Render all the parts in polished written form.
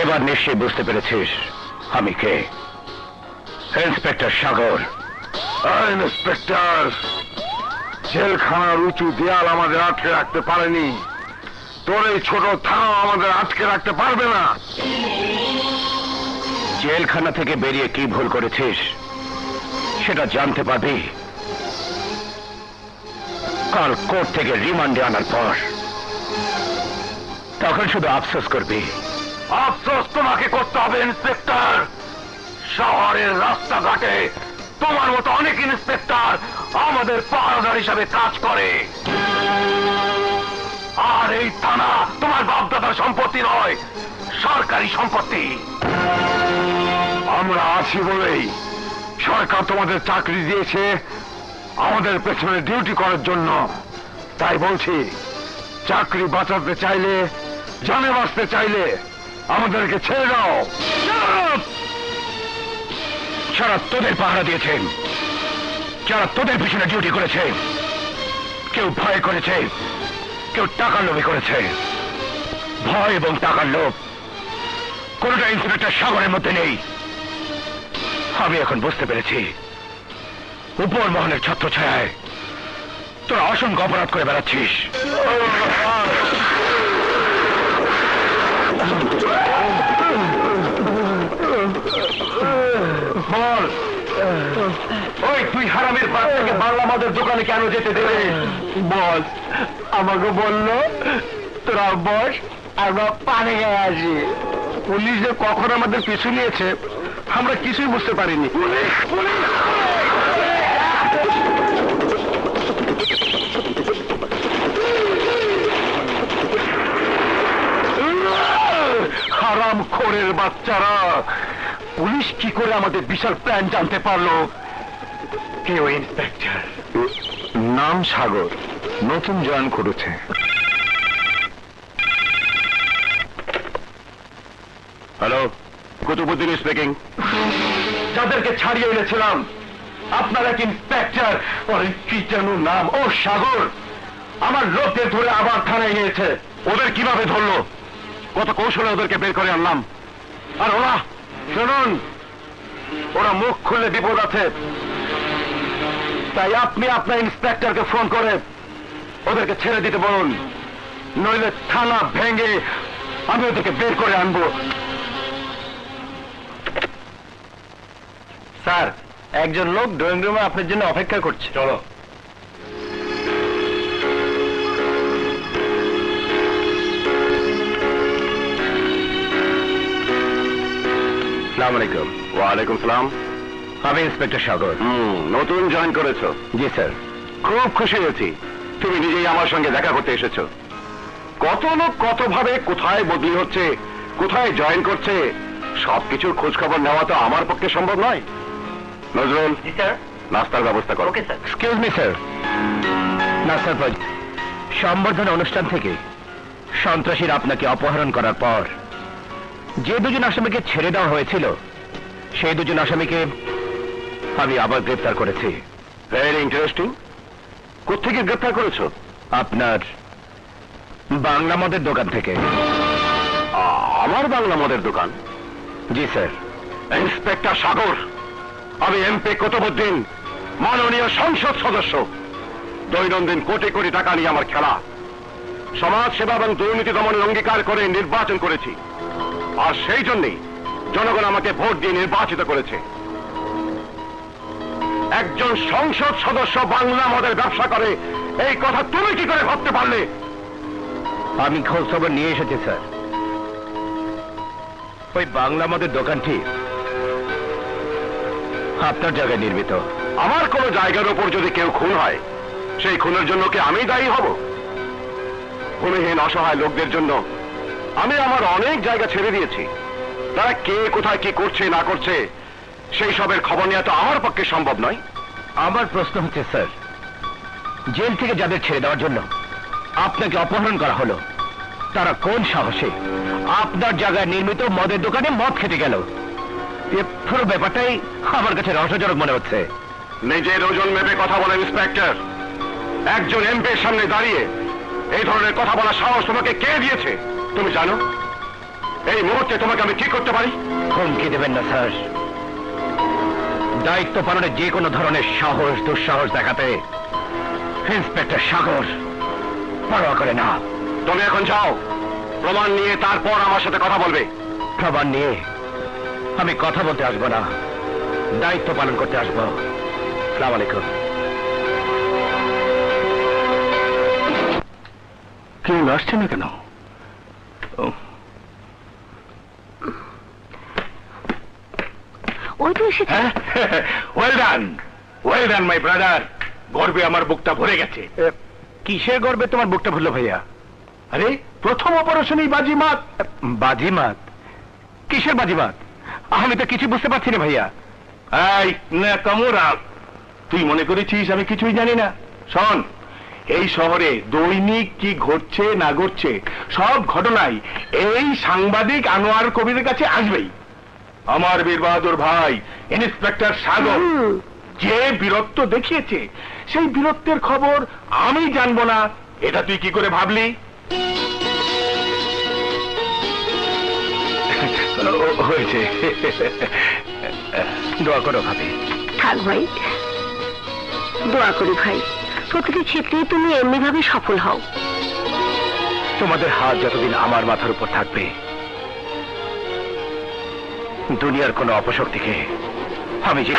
এবার নিশ্চয়ই বুঝতে পেরেছিস আমি কে। ইন্সপেক্টর সাগর। ইন্সপেক্টর, জেলখানার উঁচু দেয়াল আমাদের আটকে রাখতে পারেনি, তোর এই ছোট থানা আমাদের আটকে রাখতে পারবে না। জেলখানা থেকে বেরিয়ে কি ভুল করেছিস সেটা জানতে পারবি কাল কোর্ট থেকে রিমান্ডে আনার পর। তখন শুধু আফসোস করবি। আফসোস তোমাকে করতে হবে ইন্সপেক্টর। শহরের রাস্তাঘাটে তোমার মতো অনেক ইন্সপেক্টর আমাদের পাহারাদার হিসাবে কাজ করে, আর এই থানা তোমার বাপদাদার সম্পত্তি নয়, সরকারি সম্পত্তি। আমরা আছি বলেই সরকার তোমাদের চাকরি দিয়েছে আমাদের পেছনে ডিউটি করার জন্য। তাই বলছি, চাকরি বাঁচাতে চাইলে, জানে বাঁচতে চাইলে আমাদেরকে ছেড়ে দাও। যারা তোদের পাহারা দিয়েছেন, যারা তোদের পিছনে ডিউটি করেছে, কেউ ভয় করেছে, কেউ টাকার লোভে করেছে। ভয় এবং টাকার লোভ কোনটা ইন্সপেক্টর সাগরের মধ্যে নেই। আমি এখন বুঝতে পেরেছি উপর মহলের ছত্রছায়ায় তোরা অসংখ্য অপরাধ করে বেড়াচ্ছিস। বল, ওই তুই হারামের পাশ থেকে বাংলা মদের দোকানে কেন যেতে দেবে? বল, আমাকে বললো তোরা বস, আমরা পানি গায়ে আসি। পুলিশ যে কখন আমাদের পিছু নিয়েছে আমরা কিছুই বুঝতে পারিনি। হারাম খোরের বাচ্চারা, পুলিশ কি করে আমাদের বিশাল প্ল্যান জানতে পারলো? কেউ ইন্সপেক্টর, নাম সাগর, নতুন জয়েন করেছে। Hello, Qutubuddin speaking. যাদেরকে ছাড়িয়ে এনেছিলাম আপনার এক ইন্সপেক্টর, কি যেন নাম, ও সাগর, আমার লোকদের ধরে আবার থানায় নিয়েছে। ওদের কিভাবে ধরলো? কত কৌশলে ওদেরকে বের করে আনলাম। আর ওরা, শুনুন, ওরা মুখ খুললে বিপদ আছে। তাই আপনি আপনার ইন্সপেক্টরকে ফোন করে ওদেরকে ছেড়ে দিতে বলুন, নইলে থানা ভেঙে আমি ওদেরকে বের করে আনবো। স্যার, একজন লোক ড্রয়িং রুমে আপনার জন্য অপেক্ষা করছে। চলো। আসসালামু আলাইকুম। ওয়ালাইকুম সালাম। আমি ইন্সপেক্টর সাগর। নতুন জয়েন করেছো? জি স্যার। খুব খুশি হয়েছি, তুমি নিজেই আমার সঙ্গে দেখা করতে এসেছো। কত লোক কত ভাবে কোথায় বদলি হচ্ছে, কোথায় জয়েন করছে, সবকিছুর খোঁজ খবর নেওয়া তো আমার পক্ষে সম্ভব নয়। নজরুল, জি স্যার, নাস্তার ব্যবস্থা করো। Okay sir. Excuse me sir. নাস্তার পর সম্বর্ধনা অনুষ্ঠান থেকে সন্ত্রাসীরা আপনাকে অপহরণ করার পর যে দুজন আসামিকে ছেড়ে দেওয়া হয়েছিল, সেই দুজন আসামিকে আমি আবার গ্রেফতার করেছি। Very interesting. কোত্থেকে গ্রেফতার করেছো? আপনার বাংলা মদের দোকান থেকে। আমার বাংলা মদের দোকান? জি স্যার। ইন্সপেক্টর সাগর, আমি এমপি কুতুবুদ্দিন, মাননীয় সংসদ সদস্য। দৈনন্দিন কোটি কোটি টাকা নিয়ে আমার খেলা। সমাজ সেবা এবং দুর্নীতি দমনের অঙ্গীকার করে নির্বাচন করেছি, আর সেই জন্যই জনগণ আমাকে ভোট দিয়ে নির্বাচিত করেছে। একজন সংসদ সদস্য বাংলা মদের ব্যবসা করে, এই কথা তুমি কি করে ভাবতে পারলে? আমি খোঁজ খবর নিয়ে এসেছি স্যার। ওই বাংলা মদের দোকানটি আপনার জায়গায় নির্মিত। আমার কোন জায়গার উপর যদি কেউ খুন হয়, সেই খুনের জন্য কি আমি দায়ী হব? ভূমিহীন অসহায় লোকদের জন্য আমি আমার অনেক জায়গা ছেড়ে দিয়েছি। তারা কে কোথায় কি করছে না করছে, সেই সবের খবর নেওয়া তো আমার পক্ষে সম্ভব নয়। আমার প্রশ্ন হচ্ছে স্যার, জেল থেকে যাদের ছেড়ে দেওয়ার জন্য আপনাকে অপহরণ করা হলো, তারা কোন সাহসে আপনার জায়গায় নির্মিত মদের দোকানে মদ খেতে গেল? এ পুরো ব্যাপারটাই আমার কাছে রহস্যজনক মনে হচ্ছে। নিজের ওজন মেপে কথা বলেন ইন্সপেক্টর। একজন এমপির সামনে দাঁড়িয়ে এই ধরনের কথা বলার সাহস তোমাকে কে দিয়েছে তুমি জানো? এই মুহূর্তে তোমাকে আমি কি করতে পারি? হুমকি দেবেন না স্যার। দায়িত্ব পালনে যে কোনো ধরনের সাহস দুঃসাহস দেখাতে ইন্সপেক্টর সাগর পরোয়া করে না। তুমি এখন যাও, প্রমাণ নিয়ে তারপর আমার সাথে কথা বলবে। প্রমাণ নিয়ে আমি কথা বলতে আসবো না, দায়িত্ব পালন করতে আসবো। আসসালামু আলাইকুম। কেউ আসছে না কেন? ওই তো এসেছে। Well done my brother. গর্বে আমার বুকটা ভরে গেছে। কিসের গর্বে তোমার বুকটা ভুললো ভাইয়া? আরে প্রথম অপারেশনেই বাজিমাত। বাজিমাত? কিসের বাজিমাত? আমি তো কিছু বুঝতে পারছি না ভাইয়া। এই কামুরা, তুই মনে করেছিস আমি কিছুই জানি না? শোন, এই শহরে দৈনিক কি ঘটছে না ঘটছে সব ঘটনাই এই সাংবাদিক আনোয়ার কবিরের কাছে আসবেই। আমার বীর বাহাদুর ভাই ইন্সপেক্টর সাগর যে বীরত্ব দেখিয়েছে, সেই বীরত্বের খবর আমি জানবো না, এটা তুই কি করে ভাবলি? হয়েছে, দোয়া করো ভাবি। থাক ভাই, দোয়া করি ভাই, প্রতিটি ক্ষেত্রে তুমি এমনি ভাবে সফল হও। তোমাদের হাত যতদিন আমার মাথার উপর থাকবে, দুনিয়ার কোনো অপশক্তিকে আমি যে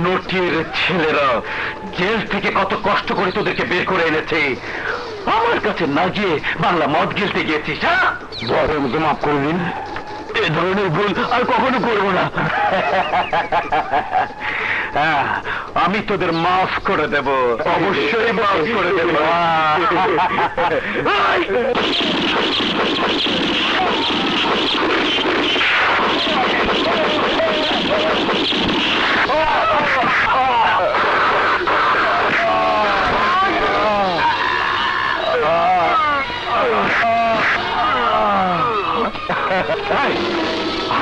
নটির ছেলেরা জেল থেকে কত কষ্ট করে তোদেরকে বের করে এনেছে, আমার কাছে না গিয়ে বাংলা মদ গিলতে গিয়েছিস? হ্যাঁ, বড় মতো মাফ করে দিন, এ ধরনের ভুল আর কখনো করবো না। হ্যাঁ, আমি তোদের মাফ করে দেব, অবশ্যই মাফ করে দেব।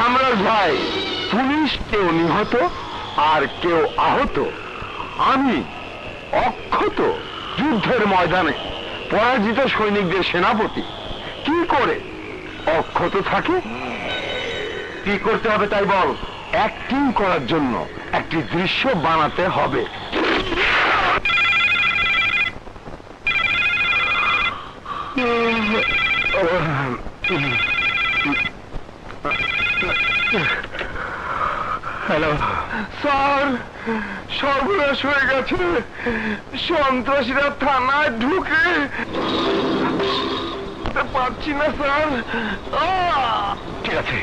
আমরা ভাই, পুলিশ কেউ নিহত আর কেউ আহত, আমি অক্ষত যুদ্ধের ময়দানে পরাজিত সৈনিকদের সেনাপতি কি করে অক্ষত থাকে? কি করতে হবে তাই বল? অ্যাক্টিং করার জন্য একটি দৃশ্য বানাতে হবে। হ্যালো স্যার, সর্বনাশ হয়ে গেছে, সন্ত্রাসীরা থানায় ঢুকে পাচ্ছি না স্যার। ঠিক আছে,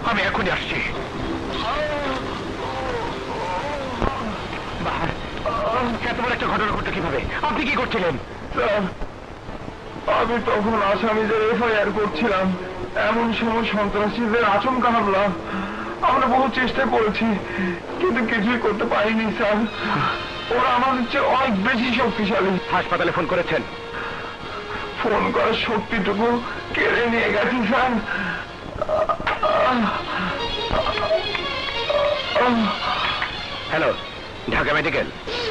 আমি এখনই আসছি। এত বড় একটা ঘটনা ঘটলো কিভাবে? আপনি কি করছিলেন? স্যার, আমি তখন আসামিদের এফআইআর করছিলাম, এমন সময় সন্ত্রাসীদের আচমকা হামলা। আমরা বহু চেষ্টা করেছি কিন্তু কিছুই করতে পারিনি স্যার। ওরা আমাদের চেয়ে অনেক বেশি শক্তিশালী। হাসপাতালে ফোন করেছেন? ফোন করার শক্তিটুকু কেড়ে নিয়ে গেছি স্যার। Hello, Dhaka medical.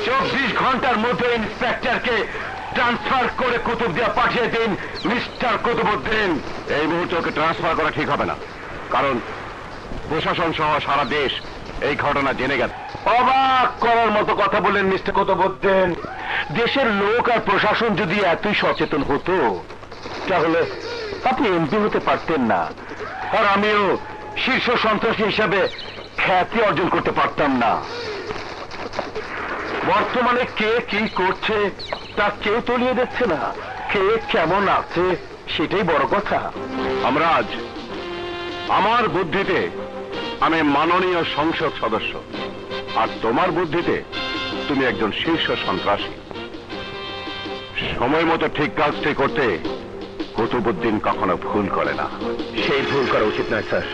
24 ঘন্টার মধ্যে ইন্সপেক্টরকে ট্রান্সফার করে কুতুবদিয়া পাঠিয়ে দিন মিস্টার কুতুবউদ্দিন। এই মুহূর্তে ওকে ট্রান্সফার করা ঠিক হবে না, কারণ প্রশাসন সহ সারা দেশ এই ঘটনা জেনে গেছে। অবাক করার মতো কথা বললেন মিস্টার কুতুবউদ্দিন। দেশের লোক আর প্রশাসন যদি এতই সচেতন হতো তাহলে আপনি এমপি হতে পারতেন না, আর আমিও শীর্ষ সন্ত্রাসী হিসাবে খ্যাতি অর্জন করতে পারতাম না। বর্তমানে কে কি করছে তা কেউ তলিয়ে দিচ্ছে না, কে কেমন আছে সেটাই বড় কথা। আমরা আজ আমার বুদ্ধিতে আমি মাননীয় সংসদ সদস্য, আর তোমার বুদ্ধিতে তুমি একজন শীর্ষ সন্ত্রাসী। সময় মতো ঠিক কাজটি করতে কুতুবউদ্দিন কখনো ভুল করে না। সেই ভুল করা উচিত নয় স্যার,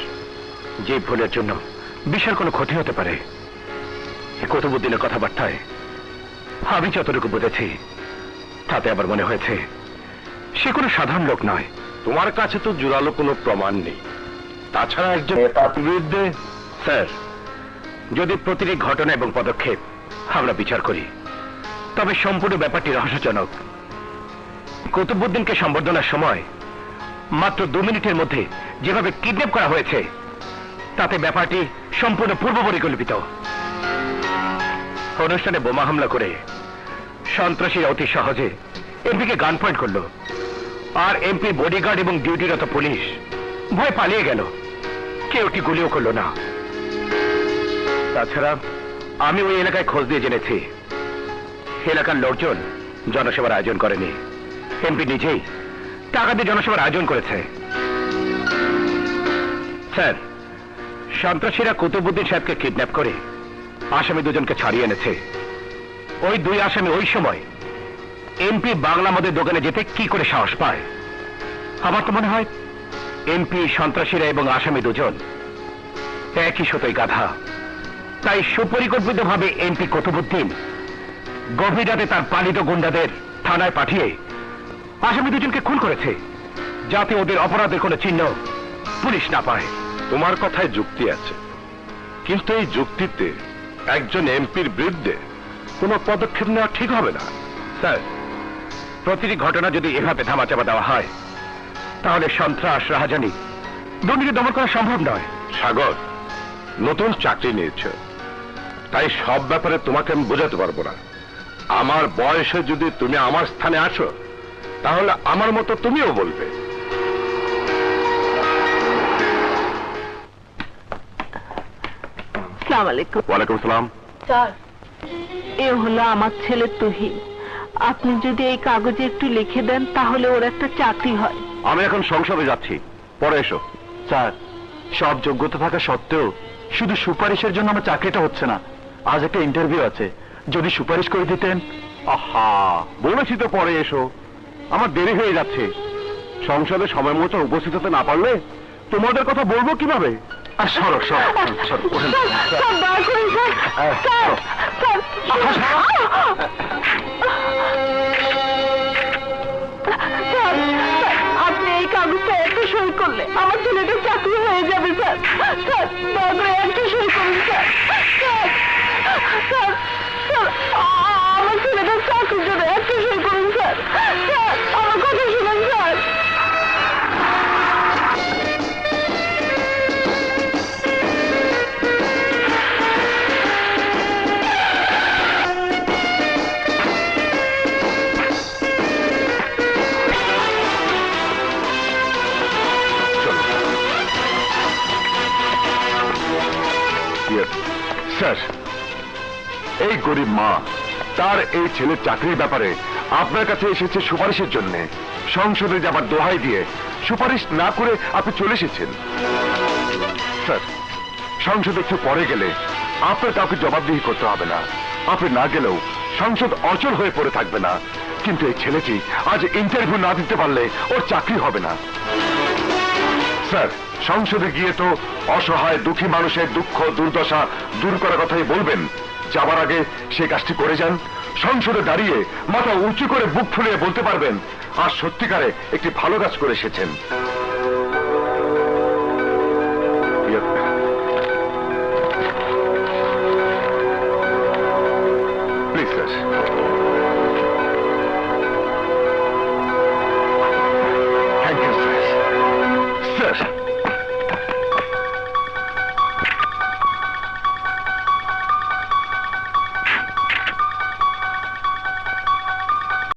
যে ভুলের জন্য বিশাল কোনো ক্ষতি হতে পারে। কুতুবউদ্দিনের কথাবার্তায় আমি যতটুকু বুঝেছি তাতে আবার মনে হয়েছে সে কোনো সাধারণ লোক নয়। তোমার কাছে তো জোরালো কোনো প্রমাণ নেই, তাছাড়া একজন তার বিরুদ্ধে স্যার, যদি প্রতিটি ঘটনা এবং পদক্ষেপ আমরা বিচার করি তবে সম্পূর্ণ ব্যাপারটি রহস্যজনক। কুতুবউদ্দিনকে সম্বর্ধনার সময় মাত্র 2 মিনিটের মধ্যে যেভাবে কিডন্যাপ করা হয়েছে তাতে ব্যাপারটি সম্পূর্ণ পূর্ব পরিকল্পিত। অনুষ্ঠানে বোমা হামলা করে সন্ত্রাসীরা অতি সহজে এমপিকে গান পয়েন্ট করলো, আর এমপি বডিগার্ড এবং ডিউটিরত পুলিশ ভয় পালিয়ে গেল, কেউ কি গুলিও করলো না। তাছাড়া আমি ওই এলাকায় খোঁজ দিয়ে জেনেছি এলাকার লোকজন জনসভার আয়োজন করেনি, এমপি নিজেই টাকা দিয়ে জনসভার আয়োজন করেছে। স্যার, সন্ত্রাসীরা কুতুবউদ্দিন সাহেবকে কিডন্যাপ করে আসামি দুজনকে ছাড়িয়ে এনেছে। ওই 2 আসামি ওই সময় এমপি বাংলা মদের দোকানে যেতে কি করে সাহস পায়? আমার তো মনে হয় এমপি, সন্ত্রাসীরা এবং আসামি দুজন একই সুতোয় গাধা। তাই সুপরিকল্পিতভাবে এমপি কুতুবউদ্দিন গভীর রাতে তার পালিত গুন্ডাদের থানায় পাঠিয়ে আসামি দুজনকে খুন করেছে, যাতে ওদের অপরাধের কোনো চিহ্ন পুলিশ না পায়। তোমার কথায় যুক্তি আছে, কিন্তু এই যুক্তিতে একজন এমপির বিরুদ্ধে কোনো পদক্ষেপ নেওয়া ঠিক হবে না। স্যার, প্রতিটি ঘটনা যদি এভাবে ধামাচাপা দেওয়া হয় তাহলে সন্ত্রাস, রাহাজানি, দুর্নীতি দমন করা সম্ভব নয়। সাগর, নতুন চাকরি নিয়েছ, তাই সব ব্যাপারে তোমাকে আমি বোঝাতে পারবো না। আমার বয়সে যদি তুমি আমার স্থানে আসো তাহলে আমার মতো তুমিও বলবে। আসসালামু আলাইকুম। ওয়ালাইকুম সালাম। স্যার, এ হলো আমার ছেলে তুহিন। আপনি যদি এই কাগজে একটু লিখে দেন তাহলে ওর একটা চাকরি হয়। আমি এখন সংসদে যাচ্ছি, পরে এসো। স্যার, সব যোগ্যতা থাকা সত্ত্বেও শুধু সুপারিশের জন্য আমার চাকরিটা হচ্ছে না। আজ একটা ইন্টারভিউ আছে, যদি সুপারিশ করে দিতেন। আহা, বলেছি তো পরে এসো, আমার দেরি হয়ে যাচ্ছে। সংসদে সময় মতো উপস্থিত হতে না পারলে তোমাদের কথা বলবো কিভাবে? আর সরো সরো সরো, ওঠেন। স্যার, দয়া করে স্যার, স্যার, স্যার, স্যার, আপনি এই কাগজটা একটা সই করলে আমার ছেলেটা চাকরি হয়ে যাবে স্যার। স্যার, দয়া করে একটা সই করুন স্যার। স্যার, স্যার, স্যার, আমার ছেলেটা চাকরির জন্য একটা সই করুন স্যার। স্যার, আমার কথা শুনুন স্যার। স্যার, এই গরিব মা তার এই ছেলের চাকরির ব্যাপারে আপনার কাছে এসেছে সুপারিশের জন্য। সংসদে যাবার দোহাই দিয়ে সুপারিশ না করে আপনি চলে এসেছেন। স্যার, সংসদ একটু পরে গেলে আপনার কাউকে জবাবদিহি করতে হবে না। আপনি না গেলেও সংসদ অচল হয়ে পড়ে থাকবে না। কিন্তু এই ছেলেটি আজ ইন্টারভিউ না দিতে পারলে ওর চাকরি হবে না। স্যার, সংসদে গিয়ে তো অসহায় দুঃখী মানুষের দুঃখ দুর্দশা দূর করার কথাই বলবেন। যাবার আগে সেই কাজটি করে যান। সংসদে দাঁড়িয়ে মাথা উঁচু করে বুক ফুলিয়ে বলতে পারবেন আর সত্যিকারে একটি ভালো কাজ করে এসেছেন। Sir. Thank you sir. Sir